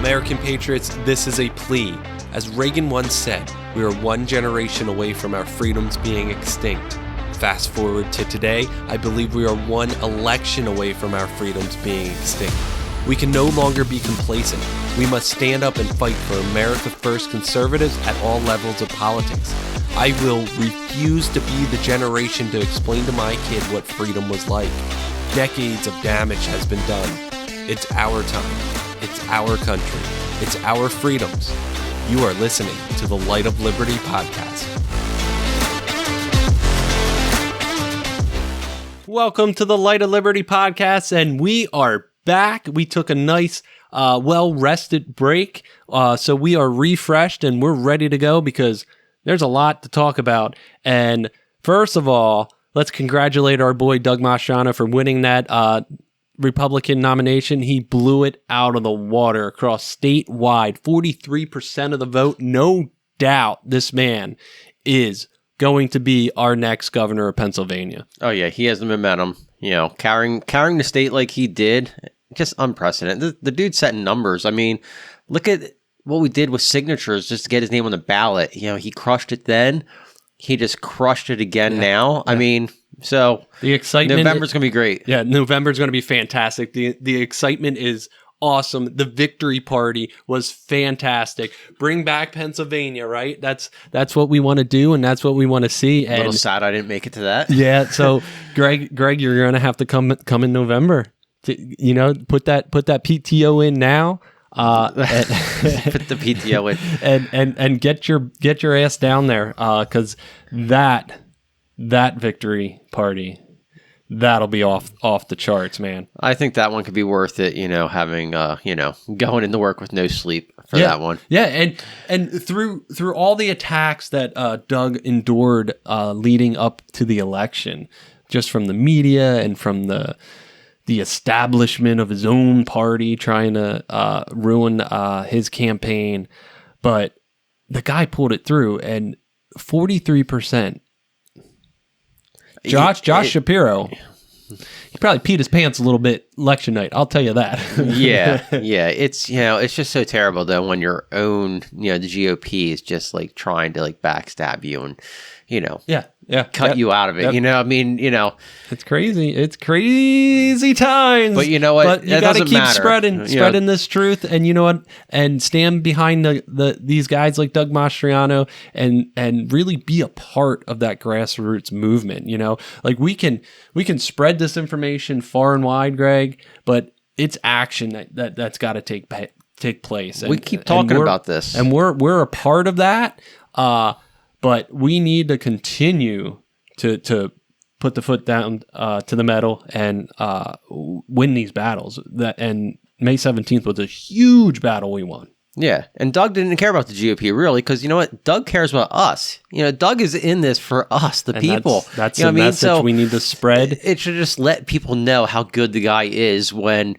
American patriots, this is a plea. As Reagan once said, we are one generation away from our freedoms being extinct. Fast forward to today, I believe we are one election away from our freedoms being extinct. We can no longer be complacent. We must stand up and fight for America First conservatives at all levels of politics. I will refuse to be the generation to explain to my kid what freedom was like. Decades of damage has been done. It's our time. It's our country. It's our freedoms. You are listening to the Light of Liberty podcast. Welcome to the Light of Liberty podcast, and we are back. We took a nice, well-rested break, so we are refreshed and we're ready to go because there's a lot to talk about. And first of all, let's congratulate our boy Doug Mastriano for winning that Republican nomination. He blew it out of the water across statewide. 43% of the vote. No doubt this man is going to be our next governor of Pennsylvania. Oh yeah, he has the momentum. You know, carrying the state like he did, just unprecedented. The dude's setting numbers. I mean, look at what we did with signatures just to get his name on the ballot. You know, he crushed it then. He just crushed it again now. Yeah. I mean, so the excitement. November's going to be great. Yeah, November's going to be fantastic. The excitement is awesome. The victory party was fantastic. Bring back Pennsylvania, right? That's what we want to do, and that's what we want to see. And a little sad I didn't make it to that. Yeah, so Greg, you're going to have to come in November. You know, put that PTO in now. Put the PTO in and get your ass down there, because that victory party, that'll be off the charts, man. I think that one could be worth it. You know, having going into work with no sleep for that one. Yeah, and through all the attacks that Doug endured leading up to the election, just from the media and from the establishment of his own party trying to ruin his campaign. But the guy pulled it through, and 43%. Josh Shapiro, he probably peed his pants a little bit election night. I'll tell you that. Yeah. It's it's just so terrible though when your own the GOP is just like trying to like backstab you and cut you out of it. Yep. I mean, it's crazy. It's crazy times. But you know what? But you got to keep spreading this truth, and you know what? And stand behind these guys like Doug Mastriano, and really be a part of that grassroots movement. You know, like we can spread this information far and wide, Greg, but it's action that's got to take place. And we keep talking about this, and we're a part of that. But we need to continue to put the foot down to the metal and win these battles. And May 17th was a huge battle we won. Yeah, and Doug didn't care about the GOP really, because you know what? Doug cares about us. Doug is in this for us, the people. That's the message we need to spread. It should just let people know how good the guy is when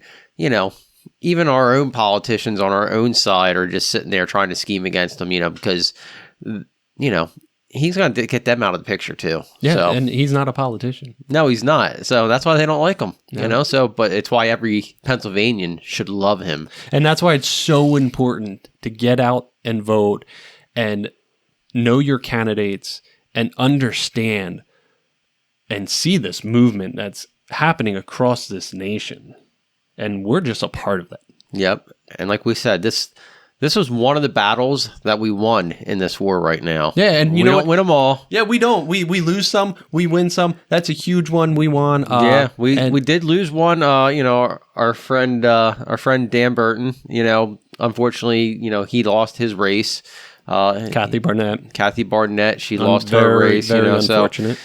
even our own politicians on our own side are just sitting there trying to scheme against him. Because he's going to get them out of the picture too. Yeah, and he's not a politician. No, he's not. So that's why they don't like him. No. But it's why every Pennsylvanian should love him. And that's why it's so important to get out and vote and know your candidates and understand and see this movement that's happening across this nation. And we're just a part of that. Yep. And like we said, this was one of the battles that we won in this war right now. Yeah, and we don't win them all. Yeah, we don't. We lose some, we win some. That's a huge one we won. We did lose one. Our friend Dan Burton. Unfortunately, he lost his race. Kathy Barnett. She lost her race. Very unfortunate.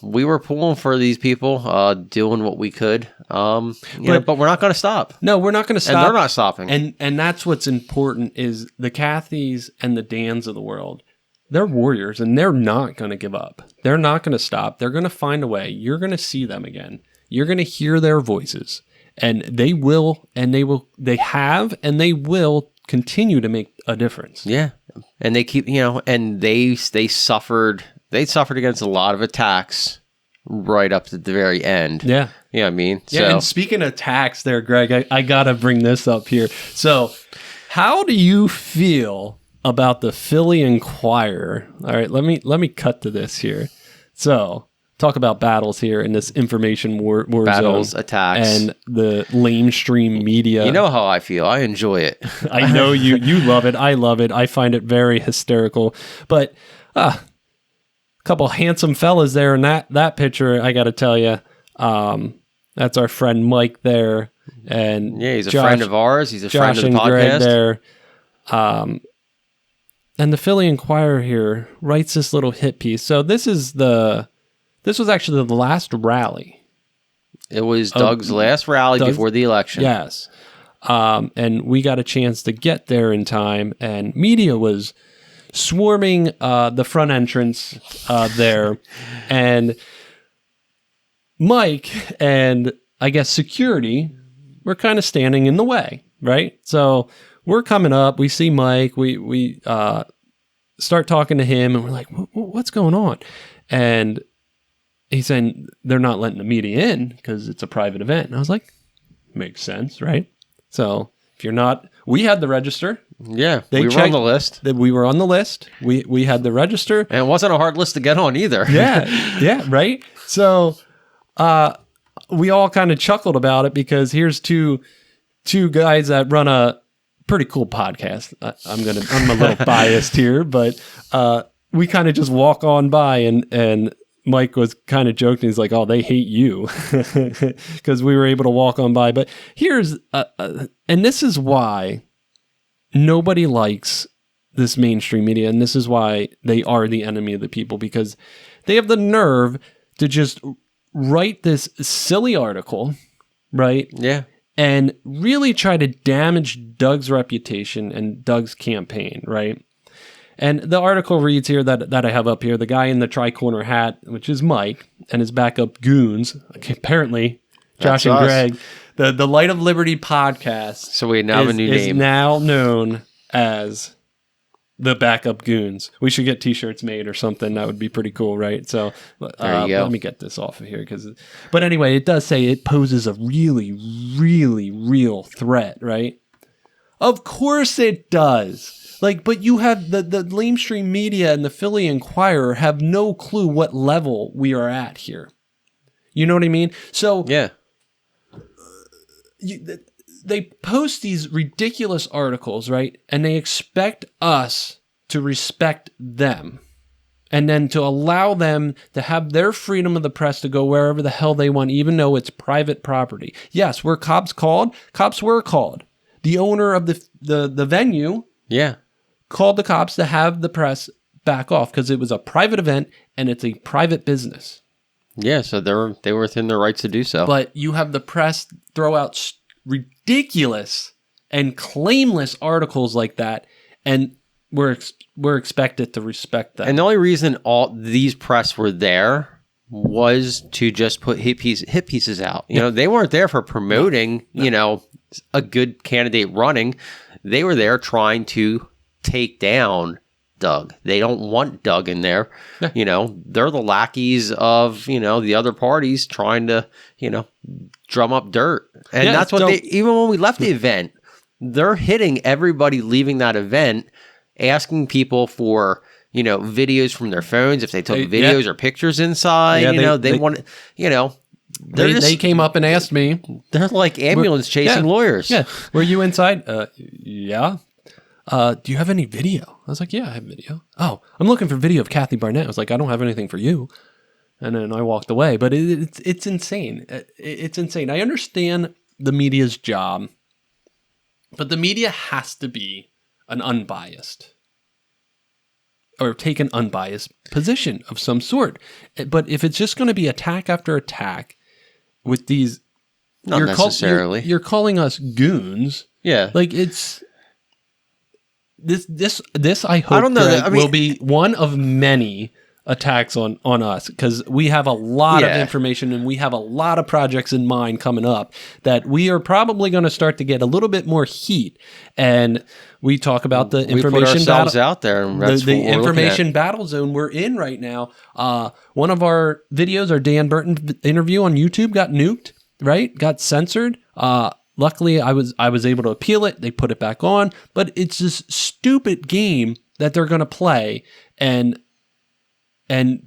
We were pulling for these people, doing what we could. But we're not going to stop. No, we're not going to stop. And they're not stopping. And that's what's important is the Kathys and the Dans of the world. They're warriors, and they're not going to give up. They're not going to stop. They're going to find a way. You're going to see them again. You're going to hear their voices, and they will continue to make a difference. Yeah. And they keep, and they suffered against a lot of attacks right up to the very end. Yeah. You know what I mean? Yeah, and speaking of attacks there, Greg, I got to bring this up here. So How do you feel about the Philly Inquirer? All right, let me cut to this here. So, talk about battles here in this information war Battles, zone attacks, and the lamestream media. You know how I feel. I enjoy it. I know you love it. I love it. I find it very hysterical. But a couple handsome fellas there in that picture. I got to tell you, that's our friend Mike there, and yeah, he's a friend of ours. He's a friend of the podcast. Greg there. And the Philly Inquirer here writes this little hit piece. So this was actually the last rally. It was Doug's last rally before the election. Yes. And we got a chance to get there in time, and media was swarming the front entrance there. And Mike and I guess security were kind of standing in the way, right? So we're coming up. We see Mike. We start talking to him, and we're like, "What's going on?" And he's saying they're not letting the media in because it's a private event. And I was like, "Makes sense, right?" So if you're not, we had the register. Yeah, we were on the list. That we were on the list. We had the register, and it wasn't a hard list to get on either. yeah, right. So we all kind of chuckled about it because here's two guys that run a pretty cool podcast. I'm a little biased here, but we kind of just walk on by, and Mike was kind of joking. He's like, "Oh, they hate you," because we were able to walk on by. But here's and this is why nobody likes this mainstream media, and this is why they are the enemy of the people, because they have the nerve to just write this silly article, right? Yeah. And really try to damage Doug's reputation and Doug's campaign, right? And the article reads here that I have up here, the guy in the tri-corner hat, which is Mike, and his backup goons, apparently Josh and Greg, the Light of Liberty podcast. So we now have a new name. Is now known as the backup goons. We should get t-shirts made or something. That would be pretty cool, right? So there you go. Let me get this off of here. But anyway, it does say it poses a really, really real threat, right? Of course it does. But you have the lamestream media and the Philly Inquirer have no clue what level we are at here. You know what I mean? So yeah, they post these ridiculous articles, right? And they expect us to respect them, and then to allow them to have their freedom of the press to go wherever the hell they want, even though it's private property. Yes, were cops called? Cops were called. The owner of the venue, yeah, called the cops to have the press back off because it was a private event and it's a private business. Yeah, so they were within their rights to do so. But you have the press throw out ridiculous and claimless articles like that, and we're expected to respect that. And the only reason all these press were there was to just put hit pieces out. You know, they weren't there for promoting, a good candidate running. They were there trying to take down Doug. They don't want Doug in there. Yeah. They're the lackeys of, the other parties trying to, drum up dirt. And that's what even when we left the event, they're hitting everybody leaving that event, asking people for, videos from their phones, if they took videos or pictures inside, they want to, they came up and asked me. They're like ambulance chasing lawyers. Yeah. Were you inside? Yeah. Do you have any video? I was like, yeah, I have video. Oh, I'm looking for video of Kathy Barnett. I was like, I don't have anything for you. And then I walked away. But it's insane. It's insane. I understand the media's job, but the media has to be an unbiased or take an unbiased position of some sort. But if it's just going to be attack after attack with these, not necessarily. You're calling us goons. Yeah, it's. This I hope will be one of many attacks on us, because we have a lot of information and we have a lot of projects in mind coming up that we are probably going to start to get a little bit more heat. And we talk about the information out there. And the information battle zone we're in right now. One of our videos, our Dan Burton interview on YouTube, got nuked, right? Got censored. luckily I was able to appeal it. They put it back on, but it's this stupid game that they're going to play and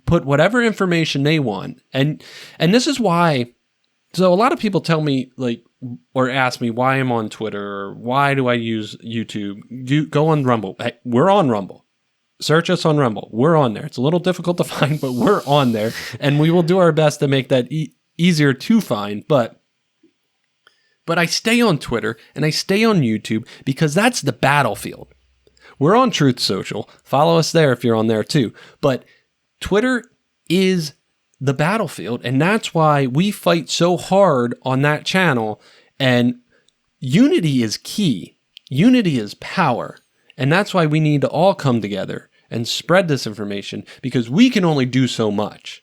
put whatever information they want. And this is why. So a lot of people tell me or ask me why I'm on Twitter or why do I use YouTube. Go on Rumble. Hey, we're on Rumble. Search us on Rumble. We're on there. It's a little difficult to find, but we're on there, and we will do our best to make that easier to find. But I stay on Twitter and I stay on YouTube because that's the battlefield. We're on Truth Social. Follow us there if you're on there too. But Twitter is the battlefield, and that's why we fight so hard on that channel. And unity is key. Unity is power. And that's why we need to all come together and spread this information, because we can only do so much.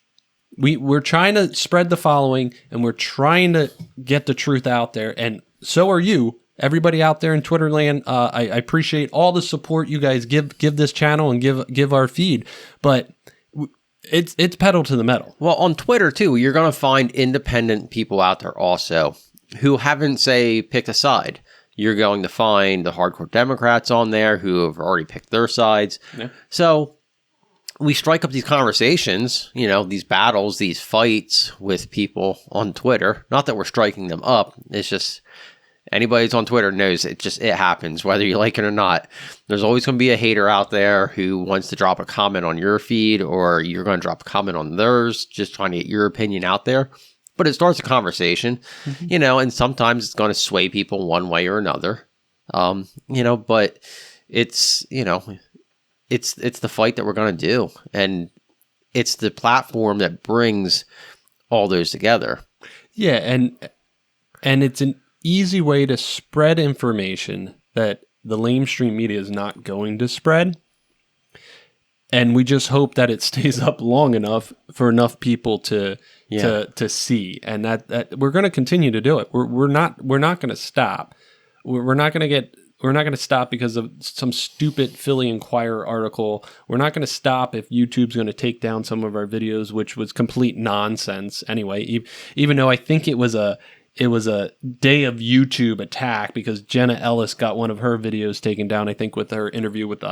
We're trying to spread the following, and we're trying to get the truth out there, and so are you. Everybody out there in Twitter land, I appreciate all the support you guys give this channel and give our feed, but it's pedal to the metal. Well, on Twitter too, you're going to find independent people out there also who haven't, say, picked a side. You're going to find the hardcore Democrats on there who have already picked their sides. Yeah. So we strike up these conversations, these battles, these fights with people on Twitter. Not that we're striking them up. It's just anybody who's on Twitter knows it happens, whether you like it or not. There's always going to be a hater out there who wants to drop a comment on your feed, or you're going to drop a comment on theirs, just trying to get your opinion out there. But it starts a conversation, and sometimes it's going to sway people one way or another, but it's the fight that we're going to do. And it's the platform that brings all those together. Yeah. And it's an easy way to spread information that the lamestream media is not going to spread. And we just hope that it stays up long enough for enough people to see, and that we're going to continue to do it. We're not going to stop. We're not going to stop because of some stupid Philly Inquirer article. We're not going to stop if YouTube's going to take down some of our videos, which was complete nonsense anyway. Even though I think it was a day of YouTube attack because Jenna Ellis got one of her videos taken down, I think, with her interview with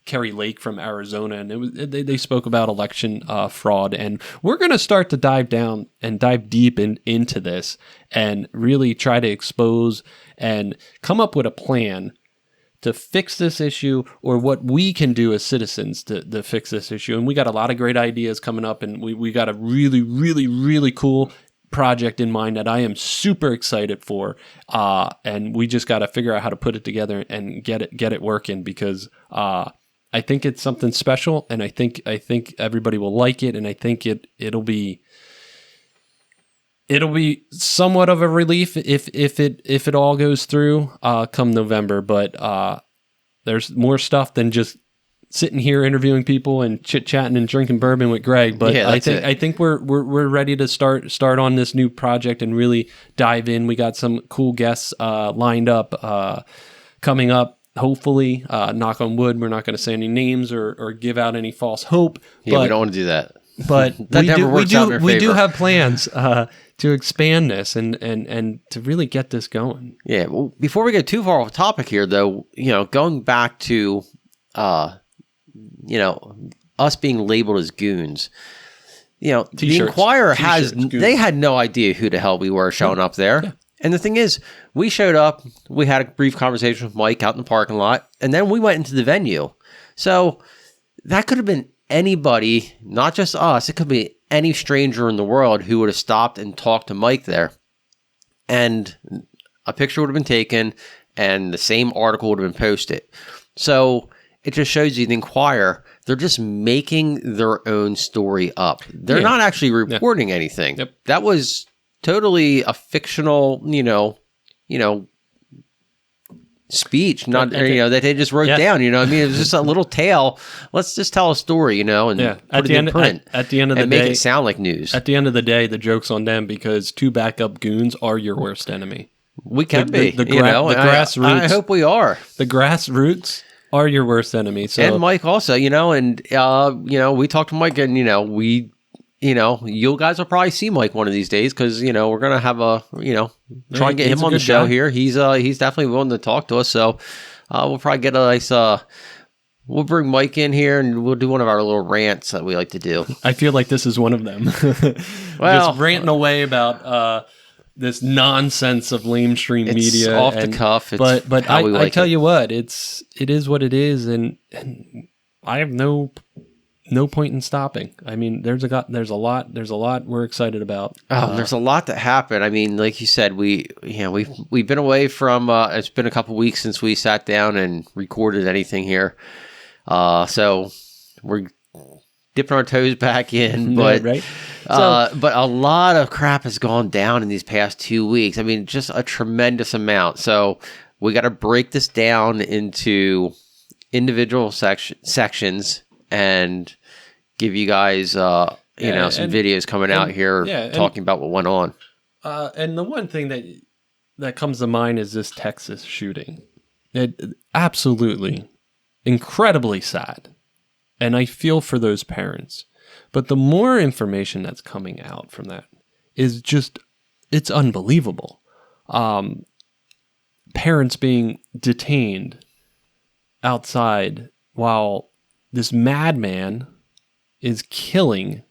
Kerry Lake from Arizona, and they spoke about election fraud. And we're going to start to dive down and dive deep into this and really try to expose and come up with a plan to fix this issue, or what we can do as citizens to fix this issue. And we got a lot of great ideas coming up, and we got a really, really, really cool project in mind that I am super excited for, and we just got to figure out how to put it together and get it working, because I think it's something special, and I think everybody will like it, and I think it'll be somewhat of a relief if it all goes through come November. But there's more stuff than just sitting here interviewing people and chit chatting and drinking bourbon with Greg. But yeah, I think we're ready to start on this new project and really dive in. We got some cool guests lined up coming up. Hopefully, knock on wood, we're not going to say any names or give out any false hope. Yeah, we don't want to do that. But that we do have plans to expand this and to really get this going. Yeah. Well, before we get too far off topic here, though, going back to us being labeled as goons. The Inquirer they had no idea who the hell we were showing up there. Yeah. And the thing is, we showed up, we had a brief conversation with Mike out in the parking lot, and then we went into the venue. So that could have been anybody, not just us. It could be any stranger in the world who would have stopped and talked to Mike there. And a picture would have been taken, and the same article would have been posted. So it just shows you the Inquirer, they're just making their own story up. They're not actually reporting anything. Yep. That was totally a fictional, speech, not that they just wrote down. It was just a little tale. Let's just tell a story, and put it in print. At the end of the day, make it sound like news. At the end of the day, the joke's on them, because two backup goons are your worst enemy. We can be, the grassroots. I hope we are. The grassroots are your worst enemy. So. And Mike also, and we talked to Mike, and you guys will probably see Mike one of these days because, we're going to have try and get He's him a on the good show guy. here. He's definitely willing to talk to us. So we'll probably get a nice, we'll bring Mike in here and we'll do one of our little rants that we like to do. I feel like this is one of them. Well, just ranting away about this nonsense of lamestream It's media. off the cuff. It's But how we I like tell it. you what, it is what it is, and I have no point in stopping. I mean, there's a lot we're excited about. There's a lot that happened. I mean, like you said, we've been away from. It's been a couple weeks since we sat down and recorded anything here, so we're dipping our toes back in. But right. but a lot of crap has gone down in these past 2 weeks. I mean, just a tremendous amount. So we got to break this down into individual sections and give you guys, some videos coming out here talking about what went on. And the one thing that comes to mind is this Texas shooting. It absolutely incredibly sad, and I feel for those parents. But the more information that's coming out from that is it's unbelievable. Parents being detained outside while this madman is killing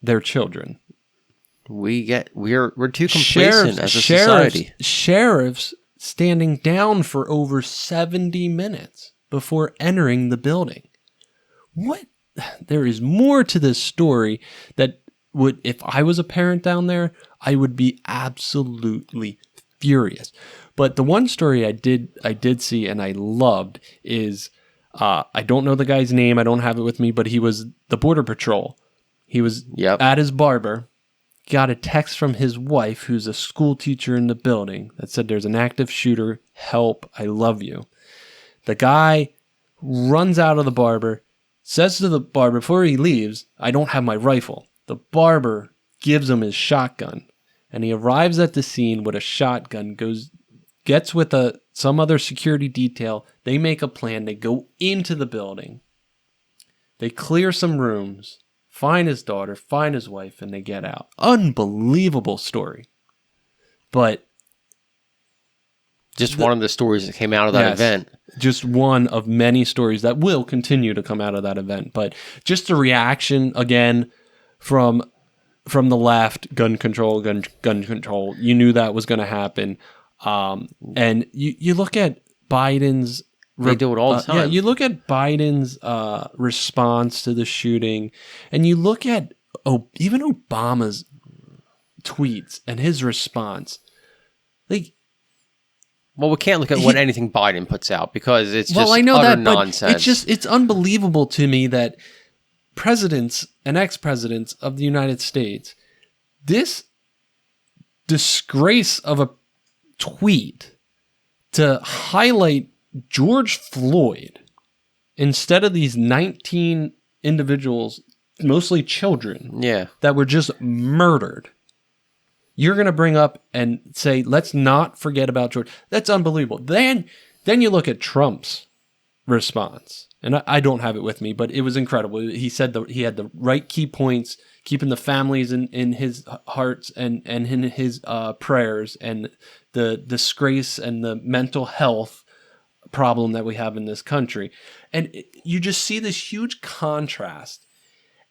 their children. We're too complacent as a society. Sheriffs standing down for over 70 minutes before entering the building. What? There is more to this story that would, if I was a parent down there, I would be absolutely furious. But the one story I did see and I loved is, I don't know the guy's name. I don't have it with me, but he was the Border Patrol. He was at his barber, got a text from his wife, who's a school teacher in the building, that said, "There's an active shooter. Help. I love you." The guy runs out of the barber, says to the barber before he leaves, "I don't have my rifle." The barber gives him his shotgun, and he arrives at the scene with a shotgun, gets with some other security detail. They make a plan. They go into the building. They clear some rooms, find his daughter, find his wife, and they get out. Unbelievable story. But just one of the stories that came out of that event. Just one of many stories that will continue to come out of that event. But just the reaction, again, from the left, gun control. You knew that was going to happen. And you look at Biden's... They do it all the time. Yeah, you look at Biden's response to the shooting, and you look at even Obama's tweets and his response. Well, we can't look at what anything Biden puts out because it's just I know utter that, nonsense. But it's unbelievable to me that presidents and ex-presidents of the United States, this disgrace of a tweet to highlight George Floyd instead of these 19 individuals, mostly children, that were just murdered. You're going to bring up and say, let's not forget about George. That's unbelievable. Then you look at Trump's response, and I don't have it with me, but it was incredible. He said he had the right key points, keeping the families in his hearts and in his prayers, and the disgrace and the mental health problem that we have in this country. And you just see this huge contrast.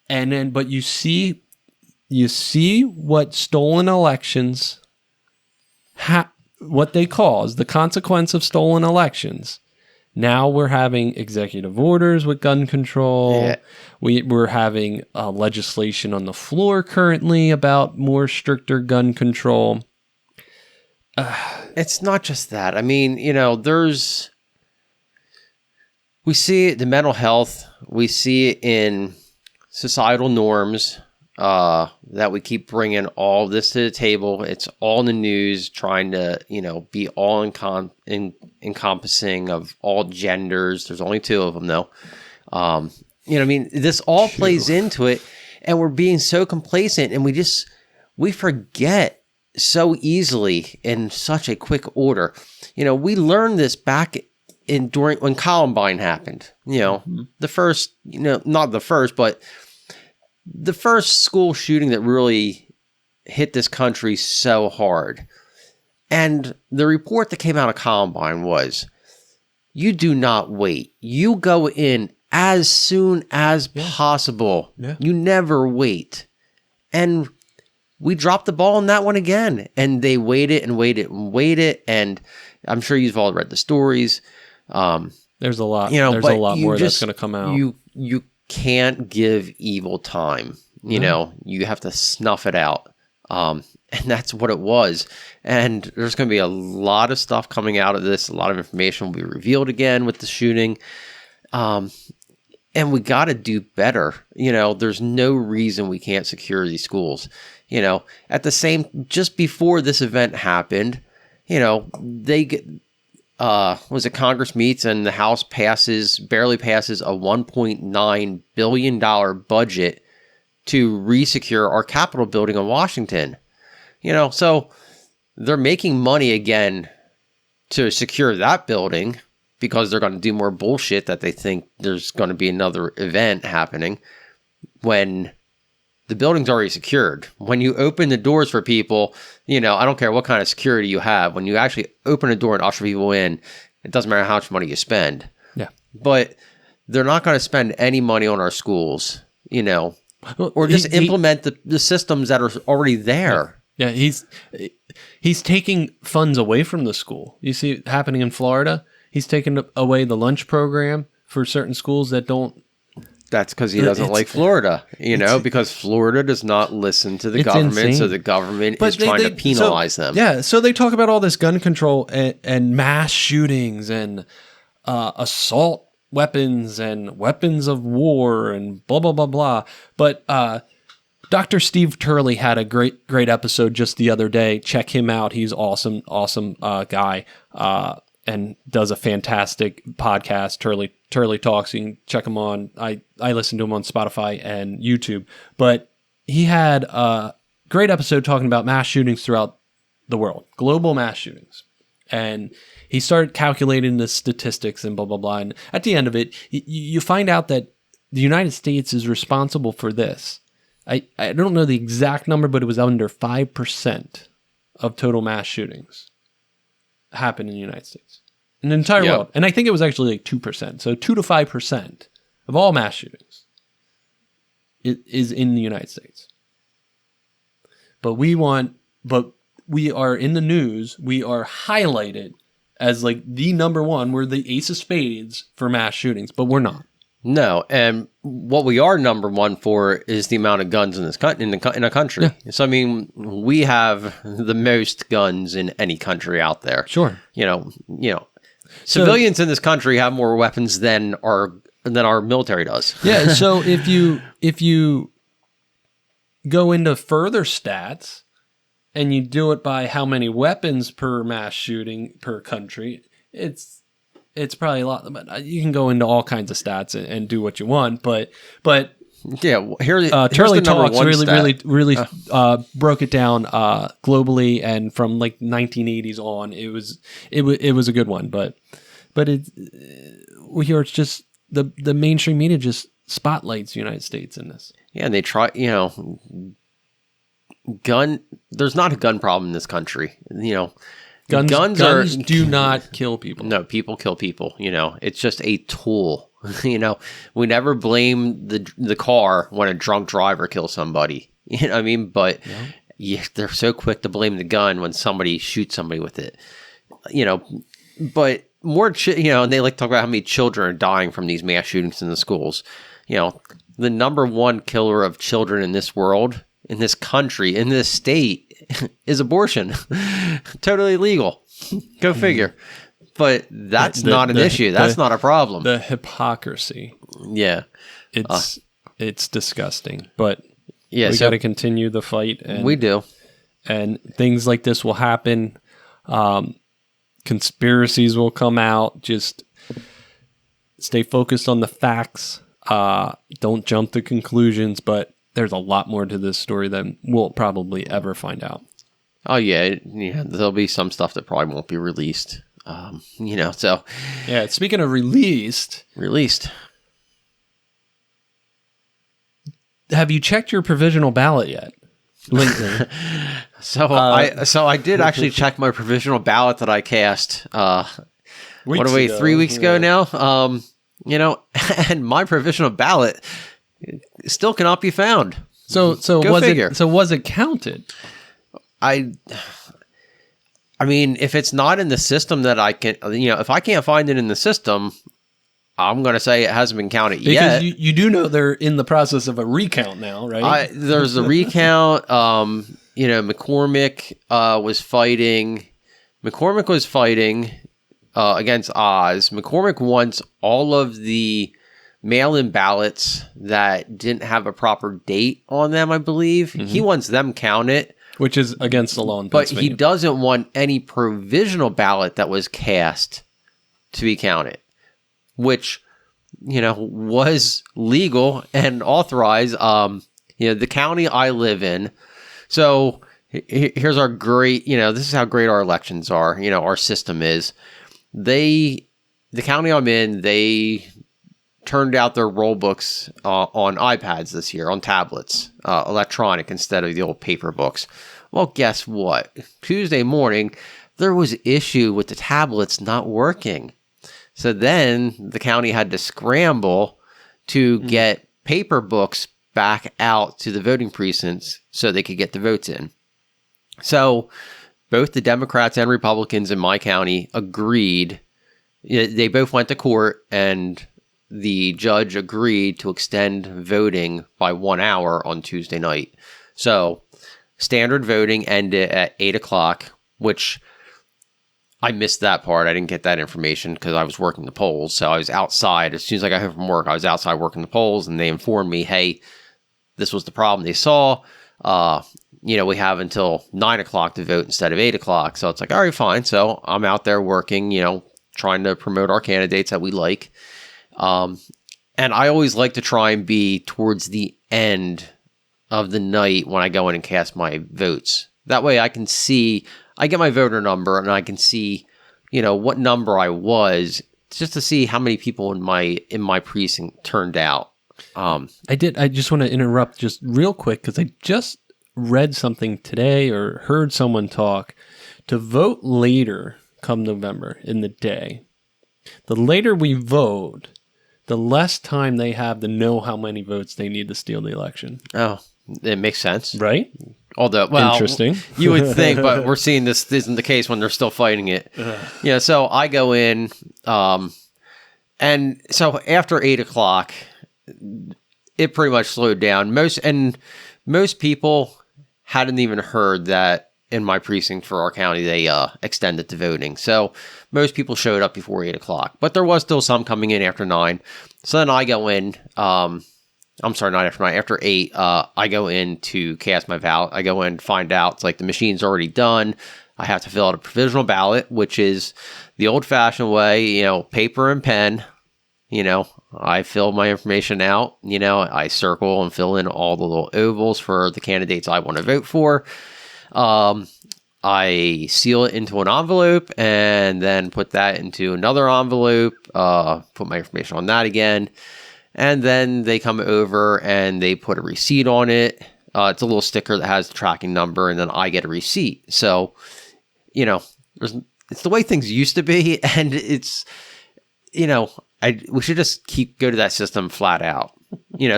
But you see what stolen elections, what they cause, the consequence of stolen elections. Now we're having executive orders with gun control. Yeah. We're having legislation on the floor currently about more stricter gun control. It's not just that. I mean, we see the mental health. We see it in societal norms that we keep bringing all this to the table. It's all in the news, trying to, be all encompassing of all genders. There's only two of them, though. This all plays into it, and we're being so complacent, and we forget so easily in such a quick order. We learned this back during when Columbine happened. The first, not the first, but the first school shooting that really hit this country so hard. And the report that came out of Columbine was, you do not wait. You go in as soon as possible. Yeah. You never wait. And we dropped the ball on that one again. And they waited and waited and waited. And I'm sure you've all read the stories. There's a lot. There's a lot more that's going to come out. You can't give evil time. You know, you have to snuff it out. And that's what it was. And there's going to be a lot of stuff coming out of this. A lot of information will be revealed again with the shooting. And we got to do better. You know, there's no reason we can't secure these schools. You know, just before this event happened, you know, they get, Congress meets and the House barely passes a $1.9 billion budget to resecure our Capitol building in Washington. You know, so they're making money again to secure that building because they're going to do more bullshit that they think there's going to be another event happening when the building's already secured. When you open the doors for people, you know, I don't care what kind of security you have. When you actually open a door and usher people in, it doesn't matter how much money you spend. Yeah. But they're not going to spend any money on our schools, you know, or just implement the systems that are already there. Yeah, he's taking funds away from the school. You see it happening in Florida. He's taking away the lunch program for certain schools that don't. That's because he doesn't like Florida, you know, because Florida does not listen to the government, insane. So the government is trying to penalize them. Yeah, so they talk about all this gun control and mass shootings and assault weapons and weapons of war and blah, blah, blah, blah. But Dr. Steve Turley had a great episode just the other day. Check him out. He's awesome guy and does a fantastic podcast, Turley Talks. You can check him on. I listen to him on Spotify and YouTube. But he had a great episode talking about mass shootings throughout the world, global mass shootings. And he started calculating the statistics and blah, blah, blah. And at the end of it, you find out that the United States is responsible for this. I don't know the exact number, but it was under 5% of total mass shootings happen in the United States. In the entire world. And I think it was actually like 2%. So 2 to 5% of all mass shootings is in the United States. But we are in the news. We are highlighted as like the number one. We're the ace of spades for mass shootings, but we're not. No, and what we are number one for is the amount of guns in a country. Yeah. So I mean, we have the most guns in any country out there. Sure, you know, civilians in this country have more weapons than our military does. Yeah. So if you go into further stats and you do it by how many weapons per mass shooting per country, it's probably a lot, but you can go into all kinds of stats and do what you want. But yeah, here's Turley the number Talks one really broke it down globally, and from like 1980s on, it was a good one. But here it's just the mainstream media just spotlights the United States in this. Yeah, and they try, you know, there's not a gun problem in this country, you know. Guns do not kill people. No, people kill people. You know, it's just a tool. You know, we never blame the car when a drunk driver kills somebody. You know what I mean? But they're so quick to blame the gun when somebody shoots somebody with it. You know, but and they like to talk about how many children are dying from these mass shootings in the schools. You know, the number one killer of children in this world, in this country, in this state, is abortion. Totally legal. Go figure. But that's not an issue. That's not a problem. The hypocrisy. Yeah. It's disgusting. But we got to continue the fight. And we do. And things like this will happen. Conspiracies will come out. Just stay focused on the facts. Don't jump to conclusions, but there's a lot more to this story than we'll probably ever find out. Oh, yeah. There'll be some stuff that probably won't be released. You know, so. Yeah, speaking of released. have you checked your provisional ballot yet? Lately. So I did actually check my provisional ballot that I cast. What are we, 3 weeks ago now? And my provisional ballot still cannot be found. So Go was figure. was it counted? I mean, if it's not in the system that I can, if I can't find it in the system, I'm going to say it hasn't been counted yet. Because you do know they're in the process of a recount now, right? There's a recount. McCormick was fighting. McCormick was fighting against Oz. McCormick wants all of the mail-in ballots that didn't have a proper date on them, I believe. Mm-hmm. He wants them counted. Which is against the law in But Pennsylvania. he doesn't want any provisional ballot that was cast to be counted, which, was legal and authorized. The county I live in. So here's our great, this is how great our elections are. Our system is. The county I'm in, they turned out their roll books on iPads this year, on tablets, electronic instead of the old paper books. Well, guess what? Tuesday morning, there was issue with the tablets not working. So then the county had to scramble to get paper books back out to the voting precincts so they could get the votes in. So both the Democrats and Republicans in my county agreed. They both went to court, and the judge agreed to extend voting by 1 hour on Tuesday night. So standard voting ended at 8 o'clock, which I missed that part. I didn't get that information because I was working the polls. So I was outside. As soon as I got home from work, I was outside working the polls, and they informed me, hey, this was the problem they saw. We have until 9 o'clock to vote instead of 8 o'clock. So it's like, all right, fine. So I'm out there working, trying to promote our candidates that we like. And I always like to try and be towards the end of the night when I go in and cast my votes. That way I can see, I get my voter number and I can see, what number I was, just to see how many people in my precinct turned out. I just want to interrupt just real quick because I just read something today or heard someone talk to vote later come November in the day. The later we vote, the less time they have to know how many votes they need to steal the election. Oh, it makes sense. Right? Although, interesting. You would think, but we're seeing this isn't the case when they're still fighting it. So I go in, and so after 8 o'clock, it pretty much slowed down. Most people hadn't even heard that in my precinct for our county, they extended the voting. So most people showed up before 8 o'clock, but there was still some coming in after 9. So then I go in, I'm sorry, not after 9, after 8, I go in to cast my ballot. I go in, find out, it's like the machine's already done. I have to fill out a provisional ballot, which is the old-fashioned way, paper and pen. I fill my information out. I circle and fill in all the little ovals for the candidates I want to vote for. I seal it into an envelope and then put that into another envelope, put my information on that again. And then they come over and they put a receipt on it. It's a little sticker that has the tracking number, and then I get a receipt. So, it's the way things used to be, and it's, we should just go to that system flat out.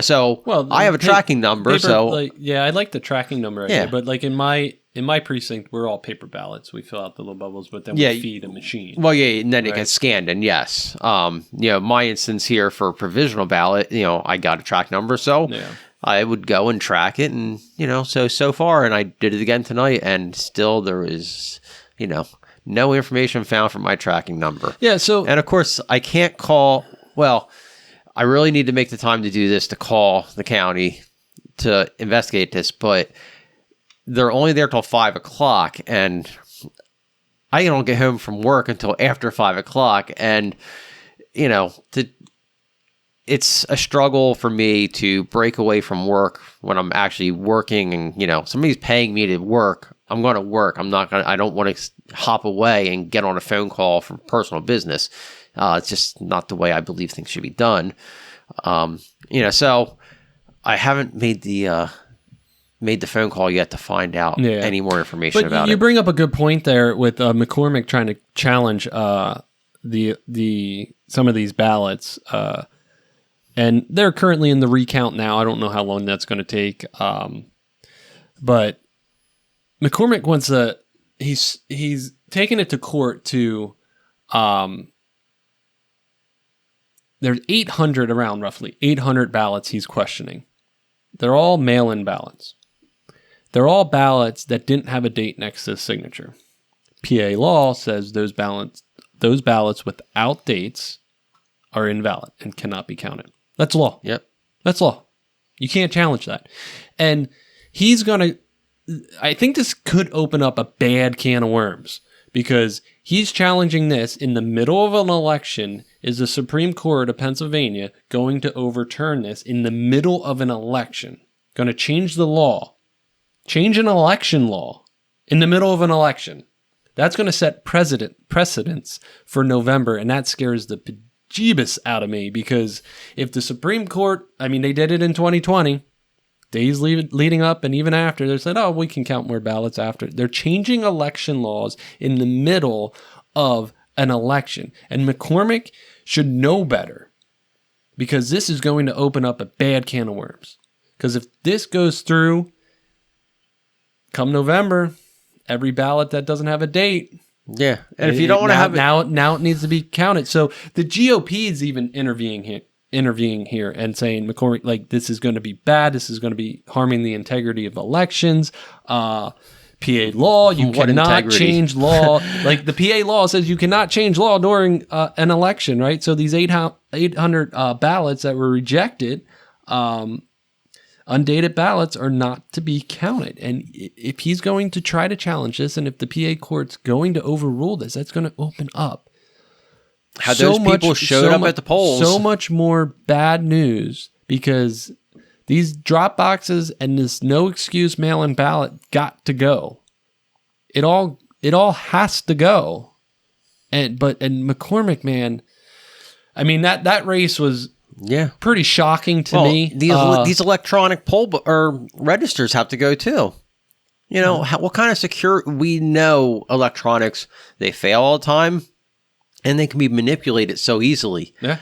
So I have a tracking number. I like the tracking number idea, but like in my precinct, we're all paper ballots. We fill out the little bubbles, but then we feed a machine. Well, and then it gets scanned, and yes. My instance here for provisional ballot, I got a track number, so I would go and track it, and, so far, and I did it again tonight, and still there is, no information found from my tracking number. Yeah, so... And, of course, I can't call... Well, I really need to make the time to do this, to call the county to investigate this, but they're only there till 5 o'clock, and I don't get home from work until after 5 o'clock, and, it's a struggle for me to break away from work when I'm actually working, and, somebody's paying me to work. I'm going to work. I don't want to hop away and get on a phone call for personal business. It's just not the way I believe things should be done. So I haven't made the phone call yet to find out any more information about it. You bring up a good point there with McCormick trying to challenge some of these ballots, and they're currently in the recount now. I don't know how long that's going to take, but McCormick wants he's taken it to court to. There's 800 around, roughly 800 ballots he's questioning. They're all mail-in ballots. They're all ballots that didn't have a date next to the signature. PA law says those ballots without dates are invalid and cannot be counted. That's law. Yep. That's law. You can't challenge that. And I think this could open up a bad can of worms because he's challenging this in the middle of an election. Is the Supreme Court of Pennsylvania going to overturn this in the middle of an election? Going to change the law? Change an election law in the middle of an election? That's going to set precedents for November, and that scares the bejeebus out of me because if the Supreme Court, they did it in 2020, days leading up and even after, they said, oh, we can count more ballots after. They're changing election laws in the middle of an election, and McCormick should know better because this is going to open up a bad can of worms. Because if this goes through, come November, every ballot that doesn't have a date. Yeah. And if you don't want to have it. Now it needs to be counted. So the GOP is even intervening here and saying, McCormick, this is going to be bad. This is going to be harming the integrity of elections. PA law, you cannot change law. The PA law says you cannot change law during an election, right? So these 800 ballots that were rejected, undated ballots are not to be counted. And if he's going to try to challenge this, and if the PA court's going to overrule this, that's going to open up how those people showed up at the polls. So much more bad news because these drop boxes and this no excuse mail-in ballot got to go. It all has to go. And McCormick, man, that race was pretty shocking to me. These electronic poll or registers have to go too. What kind of security? We know electronics, they fail all the time and they can be manipulated so easily. Yeah.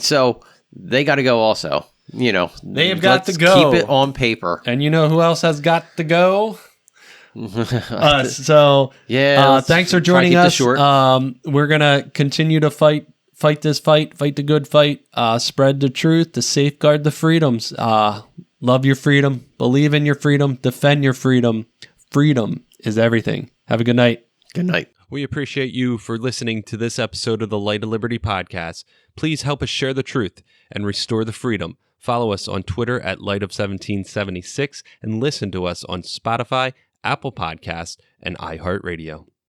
So they got to go also. They have got to go. Keep it on paper. And you know who else has got to go? Thanks for joining us. We're gonna continue to fight the good fight. Spread the truth to safeguard the freedoms. Love your freedom. Believe in your freedom. Defend your freedom. Freedom is everything. Have a good night. Good night. We appreciate you for listening to this episode of the Light of Liberty podcast. Please help us share the truth and restore the freedom. Follow us on Twitter at Light of 1776 and listen to us on Spotify, Apple Podcasts, and iHeartRadio.